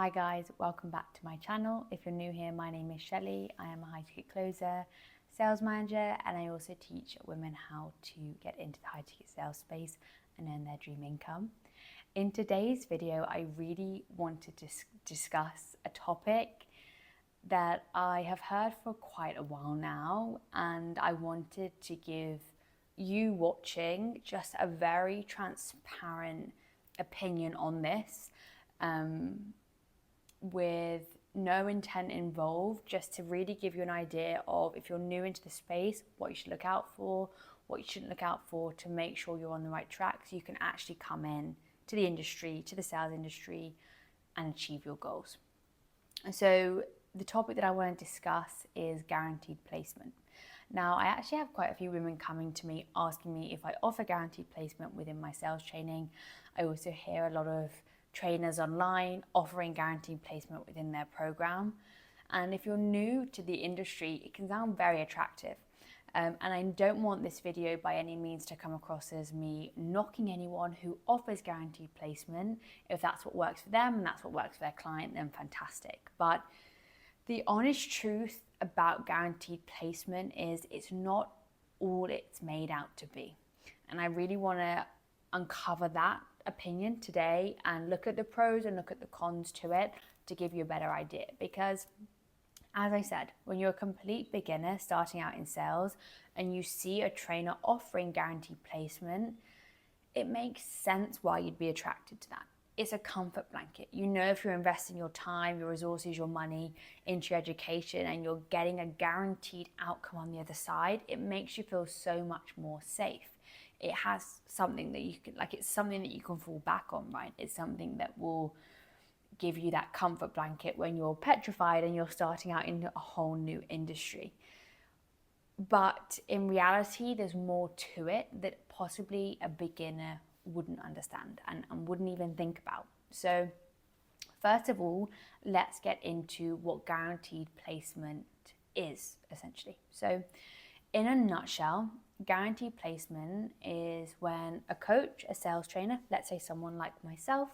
Hi guys, welcome back to my channel. If you're new here, my name is Shelley. I am a high ticket closer, sales manager, and I also teach women how to get into the high ticket sales space and earn their dream income. In today's video, I really wanted to discuss a topic that I have heard for quite a while now, and I wanted to give you watching just a very transparent opinion on this. With no intent involved, just to really give you an idea of, if you're new into the space, what you should look out for, what you shouldn't look out for, to make sure you're on the right track so you can actually come in to the industry, to the sales industry, and achieve your goals. So the topic that I want to discuss is guaranteed placement. Now, I actually have quite a few women coming to me asking me if I offer guaranteed placement within my sales training. I also hear a lot of trainers online offering guaranteed placement within their program. And if you're new to the industry, it can sound very attractive. And I don't want this video by any means to come across as me knocking anyone who offers guaranteed placement. If that's what works for them and that's what works for their client, then fantastic. But the honest truth about guaranteed placement is it's not all it's made out to be. And I really want to uncover that opinion today and look at the pros and look at the cons to it to give you a better idea. Because as I said, when you're a complete beginner starting out in sales and you see a trainer offering guaranteed placement, it makes sense why you'd be attracted to that. It's a comfort blanket. You know, if you're investing your time, your resources, your money into your education and you're getting a guaranteed outcome on the other side, it makes you feel so much more safe. It has something that you can, it's something that you can fall back on, right? It's something that will give you that comfort blanket when you're petrified and you're starting out in a whole new industry. But in reality, there's more to it that possibly a beginner wouldn't understand and wouldn't even think about. So first of all, let's get into what guaranteed placement is, essentially. So in a nutshell, guaranteed placement is when a coach, a sales trainer, let's say someone like myself,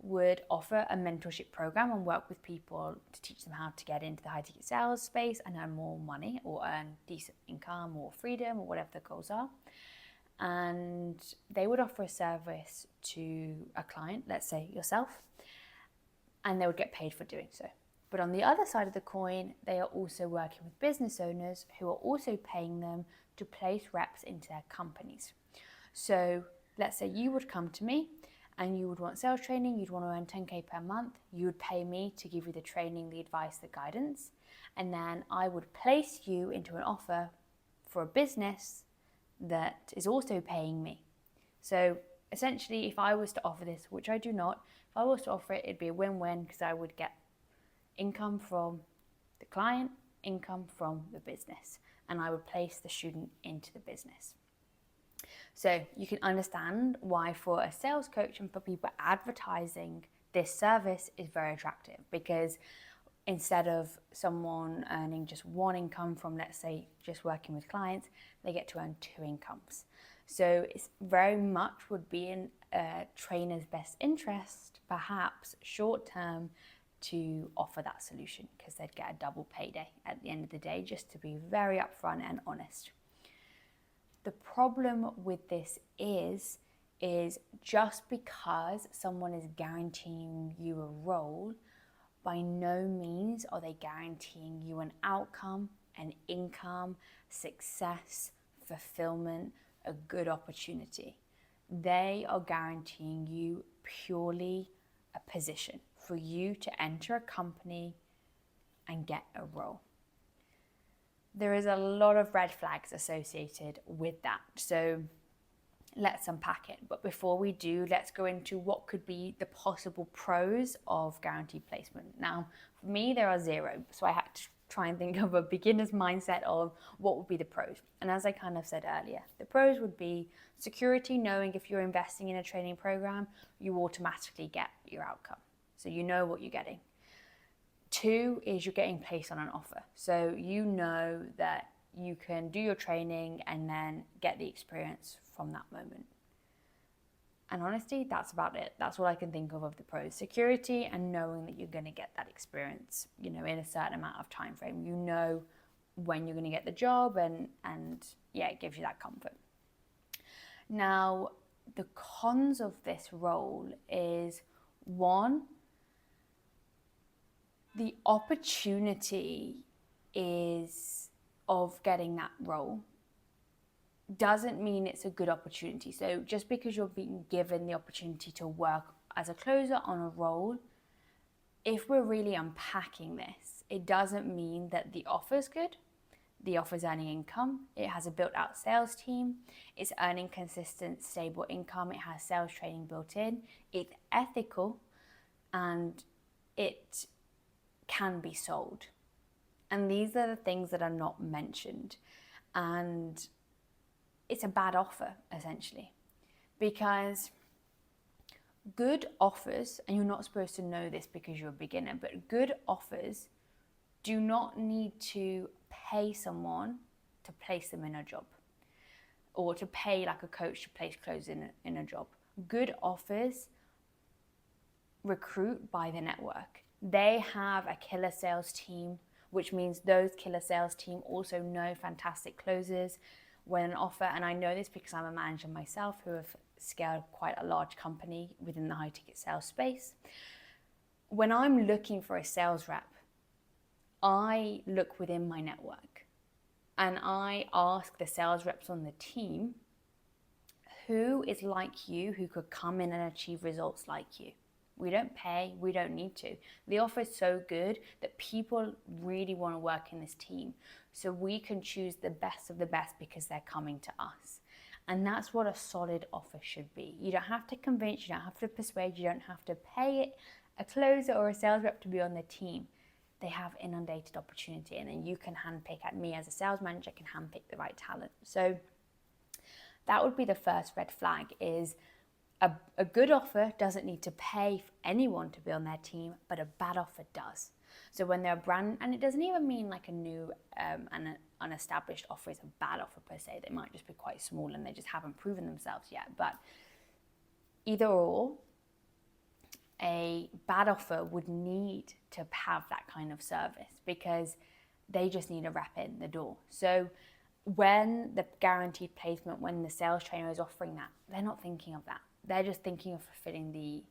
would offer a mentorship program and work with people to teach them how to get into the high ticket sales space and earn more money or earn decent income or freedom or whatever the goals are. And they would offer a service to a client, let's say yourself, and they would get paid for doing so. But on the other side of the coin, they are also working with business owners who are also paying them to place reps into their companies. So let's say you would come to me and you would want sales training, you'd want to earn 10K per month, you would pay me to give you the training, the advice, the guidance, and then I would place you into an offer for a business that is also paying me. So essentially, if I was to offer this, which I do not, if I was to offer it, it'd be a win-win because I would get income from the client, income from the business, and I would place the student into the business. So you can understand why for a sales coach and for people advertising this service is very attractive, because instead of someone earning just one income from, let's say, just working with clients, they get to earn two incomes. So it's very much would be in a trainer's best interest, perhaps short term, to offer that solution, because they'd get a double payday at the end of the day, just to be very upfront and honest. The problem with this is just because someone is guaranteeing you a role, by no means are they guaranteeing you an outcome, an income, success, fulfillment, a good opportunity. They are guaranteeing you purely a position for you to enter a company and get a role. There is a lot of red flags associated with that. So let's unpack it. But before we do, let's go into what could be the possible pros of guaranteed placement. Now, for me, there are zero. So I had to try and think of a beginner's mindset of what would be the pros. And as I kind of said earlier, the pros would be security, knowing if you're investing in a training program, you automatically get your outcome. So you know what you're getting. Two is you're getting placed on an offer. So you know that you can do your training and then get the experience from that moment. And honestly, that's about it. That's all I can think of the pros. Security and knowing that you're going to get that experience, in a certain amount of time frame. You know when you're going to get the job, and yeah, it gives you that comfort. Now, the cons of this role is, one, the opportunity is of getting that role doesn't mean it's a good opportunity. So just because you're being given the opportunity to work as a closer on a role, if we're really unpacking this, it doesn't mean that the offer's good. The offer's earning income. It has a built out sales team. It's earning consistent, stable income. It has sales training built in. It's ethical, and it can be sold. And these are the things that are not mentioned. And it's a bad offer, essentially, because good offers, and you're not supposed to know this because you're a beginner, but good offers do not need to pay someone to place them in a job, or to pay like a coach to place clothes in a job. Good offers recruit by the network. They have a killer sales team, which means those killer sales team also know fantastic closers. When an offer, and I know this because I'm a manager myself who have scaled quite a large company within the high ticket sales space. When I'm looking for a sales rep, I look within my network and I ask the sales reps on the team, who is like you, who could come in and achieve results like you? We don't pay, we don't need to. The offer is so good that people really want to work in this team. So we can choose the best of the best because they're coming to us. And that's what a solid offer should be. You don't have to convince, you don't have to persuade, you don't have to pay a closer or a sales rep to be on the team. They have inundated opportunity, and then you can handpick, at me as a sales manager, can handpick the right talent. So that would be the first red flag, is a good offer doesn't need to pay anyone to be on their team, but a bad offer does. So when they're a brand, and it doesn't even mean like a new and an unestablished offer is a bad offer per se. They might just be quite small and they just haven't proven themselves yet. But either or, a bad offer would need to have that kind of service because they just need a rep in the door. So when the guaranteed placement, when the sales trainer is offering that, they're not thinking of that. They're just thinking of fulfilling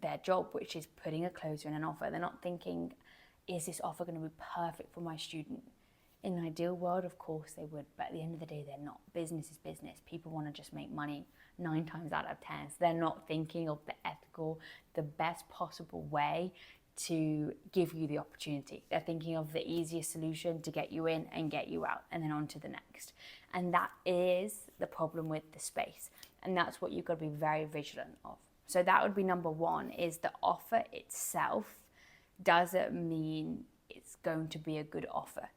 their job, which is putting a closer in an offer. They're not thinking, is this offer going to be perfect for my student? In an ideal world, of course they would, but at the end of the day, they're not. Business is business. People want to just make money 9 times out of 10. So they're not thinking of the ethical, the best possible way to give you the opportunity. They're thinking of the easiest solution to get you in and get you out, and then on to the next. And that is the problem with the space. And that's what you've got to be very vigilant of. So that would be number one, is the offer itself doesn't mean it's going to be a good offer.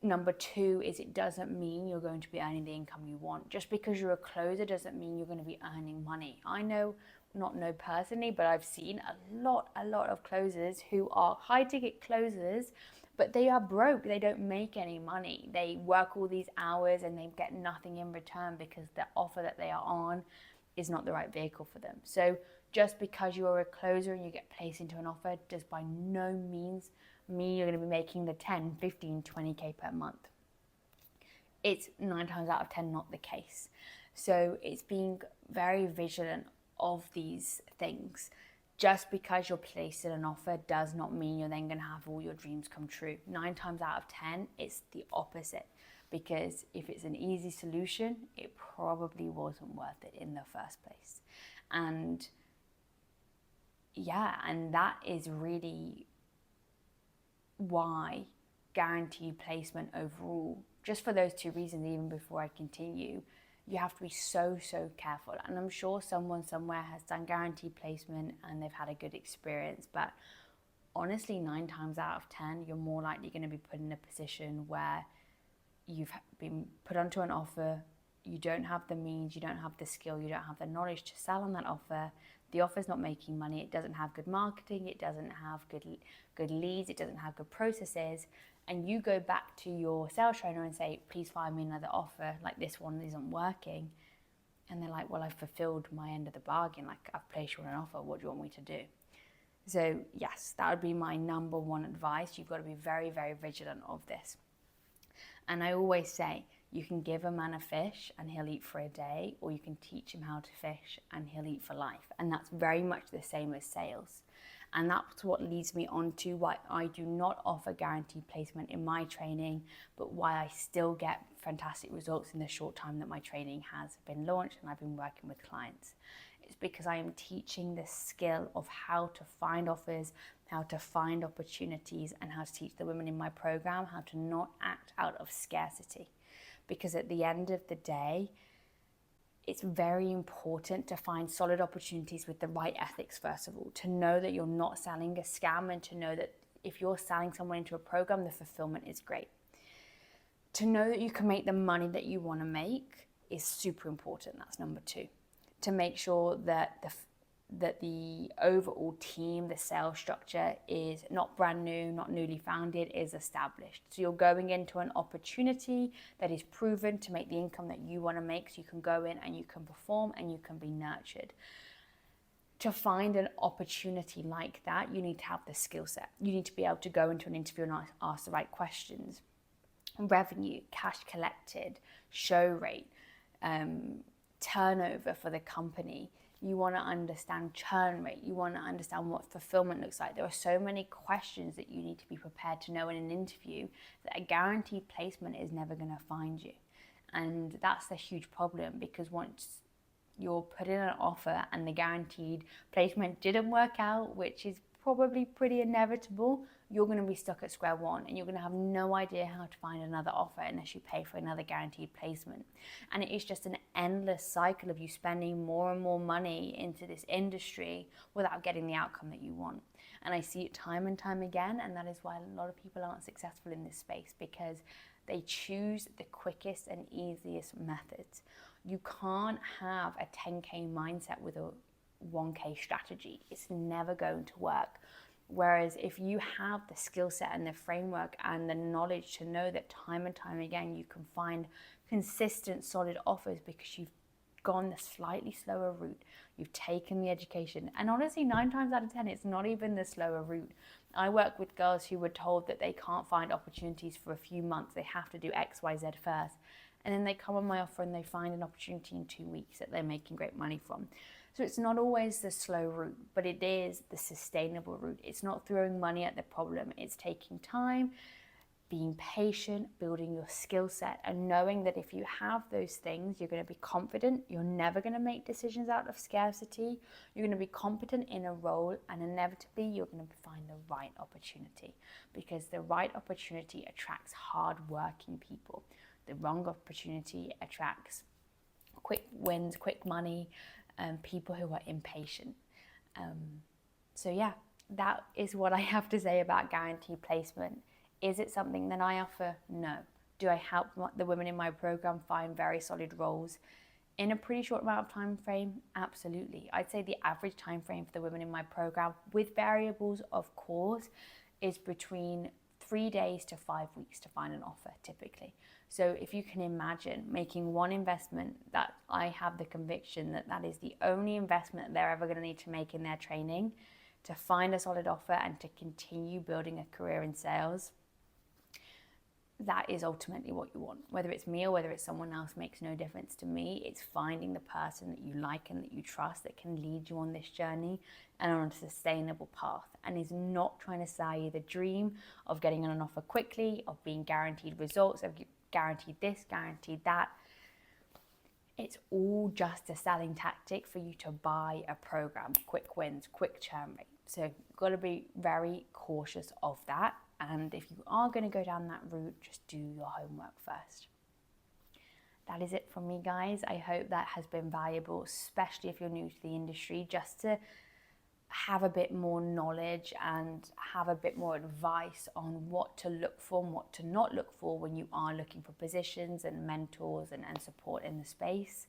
Number two is it doesn't mean you're going to be earning the income you want. Just because you're a closer doesn't mean you're going to be earning money. I know, not know personally, but I've seen a lot of closers who are high ticket closers, but they are broke. They don't make any money. They work all these hours and they get nothing in return because the offer that they are on is not the right vehicle for them. So just because you're a closer and you get placed into an offer does by no means mean you're going to be making the 10, 15, 20K per month. It's 9 times out of 10 not the case. So it's being very vigilant of these things. Just because you're placed in an offer does not mean you're then going to have all your dreams come true. 9 times out of 10, it's the opposite. Because if it's an easy solution, it probably wasn't worth it in the first place. And yeah, and that is really why guaranteed placement overall, just for those 2 reasons, even before I continue, you have to be so careful. And I'm sure someone somewhere has done guaranteed placement and they've had a good experience, but honestly, 9 times out of 10, you're more likely going to be put in a position where you've been put onto an offer, you don't have the means, you don't have the skill, you don't have the knowledge to sell on that offer. The offer's not making money, it doesn't have good marketing, it doesn't have good leads, it doesn't have good processes, and you go back to your sales trainer and say, please find me another offer, like this one isn't working. And they're like, well, I've fulfilled my end of the bargain. Like, I've placed you on an offer. What do you want me to do? So yes, that would be my number one advice. You've got to be very, very vigilant of this. And I always say, you can give a man a fish and he'll eat for a day, or you can teach him how to fish and he'll eat for life. And that's very much the same as sales. And that's what leads me on to why I do not offer guaranteed placement in my training, but why I still get fantastic results in the short time that my training has been launched and I've been working with clients. It's because I am teaching the skill of how to find offers, how to find opportunities, and how to teach the women in my program how to not act out of scarcity. Because at the end of the day, it's very important to find solid opportunities with the right ethics, first of all, to know that you're not selling a scam, and to know that if you're selling someone into a program, the fulfillment is great. To know that you can make the money that you want to make is super important. That's number two. To make sure that the overall team, the sales structure is not brand new, not newly founded, is established. So you're going into an opportunity that is proven to make the income that you want to make, so you can go in and you can perform and you can be nurtured. To find an opportunity like that, you need to have the skill set. You need to be able to go into an interview and ask the right questions. Revenue, cash collected, show rate, turnover for the company. You want to understand churn rate. You want to understand what fulfillment looks like. There are so many questions that you need to be prepared to know in an interview that a guaranteed placement is never going to find you. And that's the huge problem, because once you're put in an offer and the guaranteed placement didn't work out, which is probably pretty inevitable, you're going to be stuck at square one, and you're going to have no idea how to find another offer unless you pay for another guaranteed placement. And it is just an endless cycle of you spending more and more money into this industry without getting the outcome that you want. And I see it time and time again, and that is why a lot of people aren't successful in this space, because they choose the quickest and easiest methods. You can't have a 10K mindset with a 1K strategy. It's never going to work. Whereas if you have the skill set and the framework and the knowledge to know that time and time again you can find consistent, solid offers because you've gone the slightly slower route, you've taken the education. And honestly, 9 times out of 10, it's not even the slower route. I work with girls who were told that they can't find opportunities for a few months. They have to do X, Y, Z first. And then they come on my offer and they find an opportunity in 2 weeks that they're making great money from. So it's not always the slow route, but it is the sustainable route. It's not throwing money at the problem. It's taking time, being patient, building your skill set, and knowing that if you have those things, you're going to be confident. You're never going to make decisions out of scarcity. You're going to be competent in a role, and inevitably you're going to find the right opportunity, because the right opportunity attracts hard-working people. The wrong opportunity attracts quick wins, quick money, people who are impatient. So yeah, that is what I have to say about guaranteed placement. Is it something that I offer? No. Do I help the women in my program find very solid roles in a pretty short amount of time frame? Absolutely. I'd say the average time frame for the women in my program, with variables of course, is between 3 days to 5 weeks to find an offer typically. So if you can imagine making one investment, that I have the conviction that that is the only investment they're ever going to need to make in their training to find a solid offer and to continue building a career in sales, that is ultimately what you want. Whether it's me or whether it's someone else makes no difference to me. It's finding the person that you like and that you trust that can lead you on this journey and on a sustainable path, and is not trying to sell you the dream of getting an offer quickly, of being guaranteed results, of guaranteed this, guaranteed that. It's all just a selling tactic for you to buy a program, quick wins, quick churn rate. So you've got to be very cautious of that. And if you are going to go down that route, just do your homework first. That is it from me, guys. I hope that has been valuable, especially if you're new to the industry, just to have a bit more knowledge and have a bit more advice on what to look for and what to not look for when you are looking for positions and mentors and support in the space.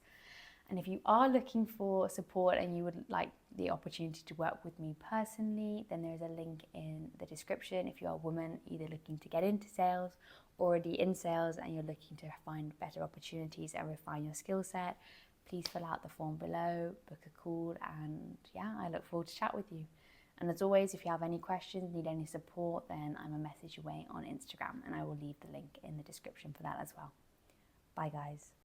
And if you are looking for support and you would like the opportunity to work with me personally, then there's a link in the description. If you're a woman either looking to get into sales, already in sales, and you're looking to find better opportunities and refine your skill set, please fill out the form below, book a call, and yeah, I look forward to chat with you. And as always, if you have any questions, need any support, then I'm a message away on Instagram, and I will leave the link in the description for that as well. Bye guys.